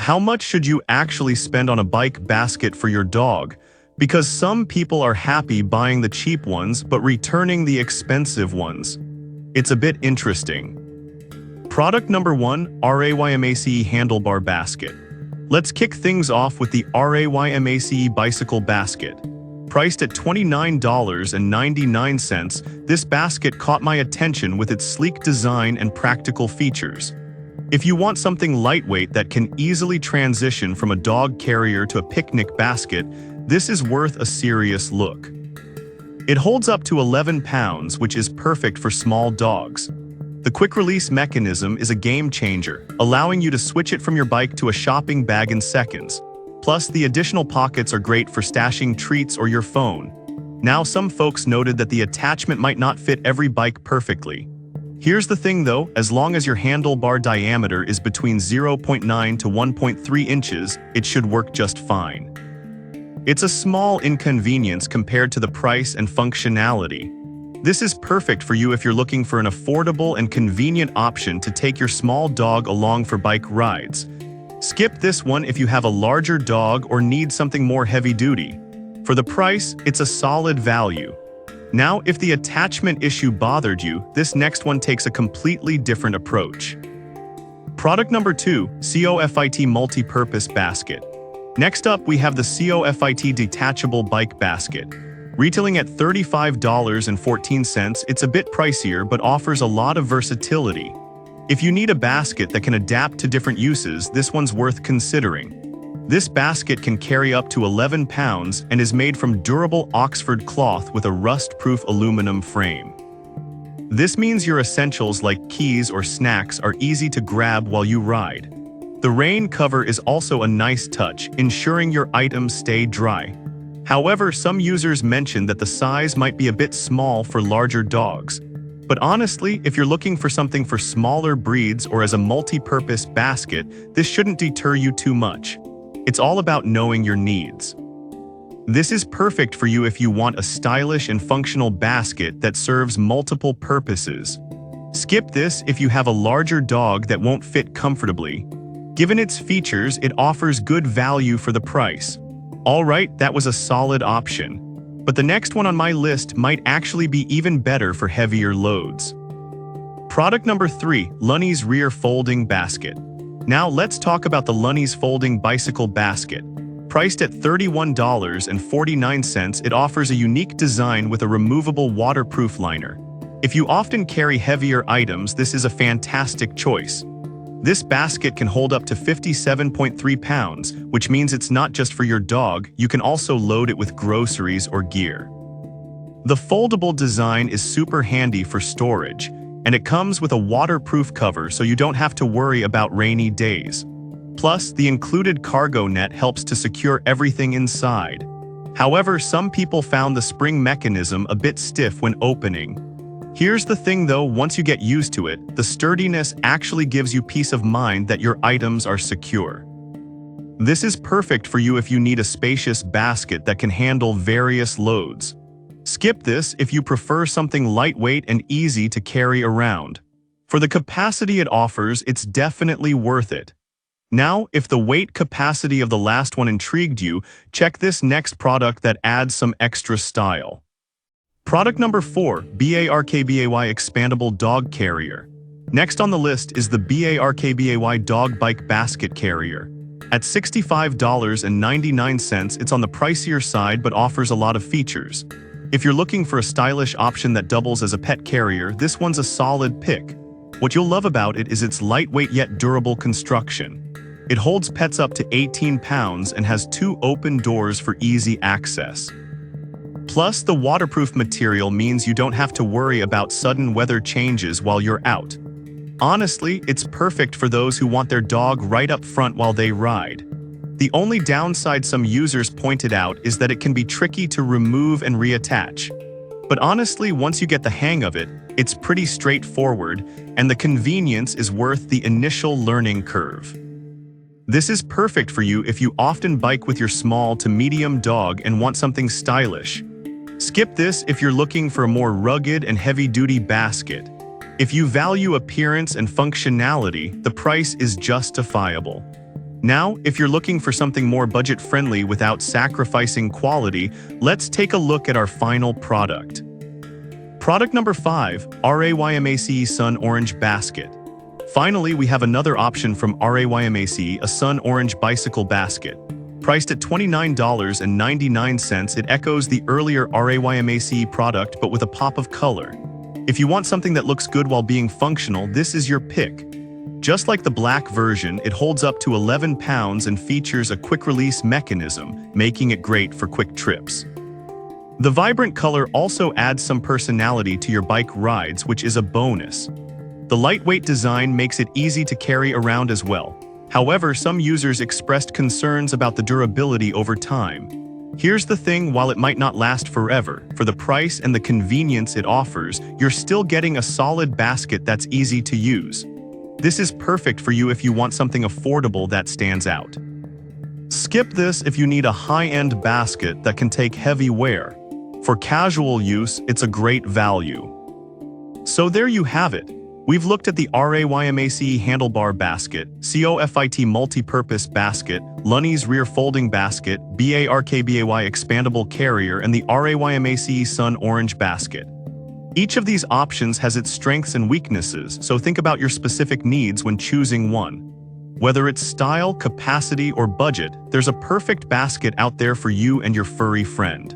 how much should you actually spend on a bike basket for your dog? Because some people are happy buying the cheap ones but returning the expensive ones. It's a bit interesting. Product number 1, RAYMACE Handlebar Basket. Let's kick things off with the RAYMACE Bicycle Basket. Priced at $29.99, this basket caught my attention with its sleek design and practical features. If you want something lightweight that can easily transition from a dog carrier to a picnic basket, this is worth a serious look. It holds up to 11 pounds, which is perfect for small dogs. The quick-release mechanism is a game changer, allowing you to switch it from your bike to a shopping bag in seconds. Plus, the additional pockets are great for stashing treats or your phone. Now, some folks noted that the attachment might not fit every bike perfectly. Here's the thing though, as long as your handlebar diameter is between 0.9 to 1.3 inches, it should work just fine. It's a small inconvenience compared to the price and functionality. This is perfect for you if you're looking for an affordable and convenient option to take your small dog along for bike rides. Skip this one if you have a larger dog or need something more heavy-duty. For the price, it's a solid value. Now, if the attachment issue bothered you, this next one takes a completely different approach. Product number 2, COFIT Multi-Purpose Basket. Next up, we have the COFIT Detachable Bike Basket. Retailing at $35.14, it's a bit pricier but offers a lot of versatility. If you need a basket that can adapt to different uses, this one's worth considering. This basket can carry up to 11 pounds and is made from durable Oxford cloth with a rust-proof aluminum frame. This means your essentials like keys or snacks are easy to grab while you ride. The rain cover is also a nice touch, ensuring your items stay dry. However, some users mentioned that the size might be a bit small for larger dogs. But honestly, if you're looking for something for smaller breeds or as a multi-purpose basket, this shouldn't deter you too much. It's all about knowing your needs. This is perfect for you if you want a stylish and functional basket that serves multiple purposes. Skip this if you have a larger dog that won't fit comfortably. Given its features, it offers good value for the price. Alright, that was a solid option. But the next one on my list might actually be even better for heavier loads. Product number 3, Lunny's Rear Folding Basket. Now let's talk about the Lunny's Folding Bicycle Basket. Priced at $31.49, it offers a unique design with a removable waterproof liner. If you often carry heavier items, this is a fantastic choice. This basket can hold up to 57.3 pounds, which means it's not just for your dog, you can also load it with groceries or gear. The foldable design is super handy for storage, and it comes with a waterproof cover so you don't have to worry about rainy days. Plus, the included cargo net helps to secure everything inside. However, some people found the spring mechanism a bit stiff when opening. Here's the thing though, once you get used to it, the sturdiness actually gives you peace of mind that your items are secure. This is perfect for you if you need a spacious basket that can handle various loads. Skip this if you prefer something lightweight and easy to carry around. For the capacity it offers, it's definitely worth it. Now, if the weight capacity of the last one intrigued you, check this next product that adds some extra style. Product number 4, BARKBAY Expandable Dog Carrier. Next on the list is the BARKBAY Dog Bike Basket Carrier. At $65.99, it's on the pricier side but offers a lot of features. If you're looking for a stylish option that doubles as a pet carrier, this one's a solid pick. What you'll love about it is its lightweight yet durable construction. It holds pets up to 18 pounds and has 2 open doors for easy access. Plus, the waterproof material means you don't have to worry about sudden weather changes while you're out. Honestly, it's perfect for those who want their dog right up front while they ride. The only downside some users pointed out is that it can be tricky to remove and reattach. But honestly, once you get the hang of it, it's pretty straightforward, and the convenience is worth the initial learning curve. This is perfect for you if you often bike with your small to medium dog and want something stylish. Skip this if you're looking for a more rugged and heavy-duty basket. If you value appearance and functionality, the price is justifiable. Now, if you're looking for something more budget-friendly without sacrificing quality, let's take a look at our final product. Product number 5, RAYMAC Sun Orange Basket. Finally, we have another option from RAYMAC, a Sun Orange Bicycle Basket. Priced at $29.99, it echoes the earlier RAYMAC product but with a pop of color. If you want something that looks good while being functional, this is your pick. Just like the black version, it holds up to 11 pounds and features a quick-release mechanism, making it great for quick trips. The vibrant color also adds some personality to your bike rides, which is a bonus. The lightweight design makes it easy to carry around as well. However, some users expressed concerns about the durability over time. Here's the thing, while it might not last forever, for the price and the convenience it offers, you're still getting a solid basket that's easy to use. This is perfect for you if you want something affordable that stands out. Skip this if you need a high-end basket that can take heavy wear. For casual use, it's a great value. So there you have it. We've looked at the RAYMAC Handlebar Basket, COFIT Multi-Purpose Basket, Lunny's Rear Folding Basket, BARKBAY Expandable Carrier, and the RAYMAC Sun Orange Basket. Each of these options has its strengths and weaknesses, so think about your specific needs when choosing one. Whether it's style, capacity, or budget, there's a perfect basket out there for you and your furry friend.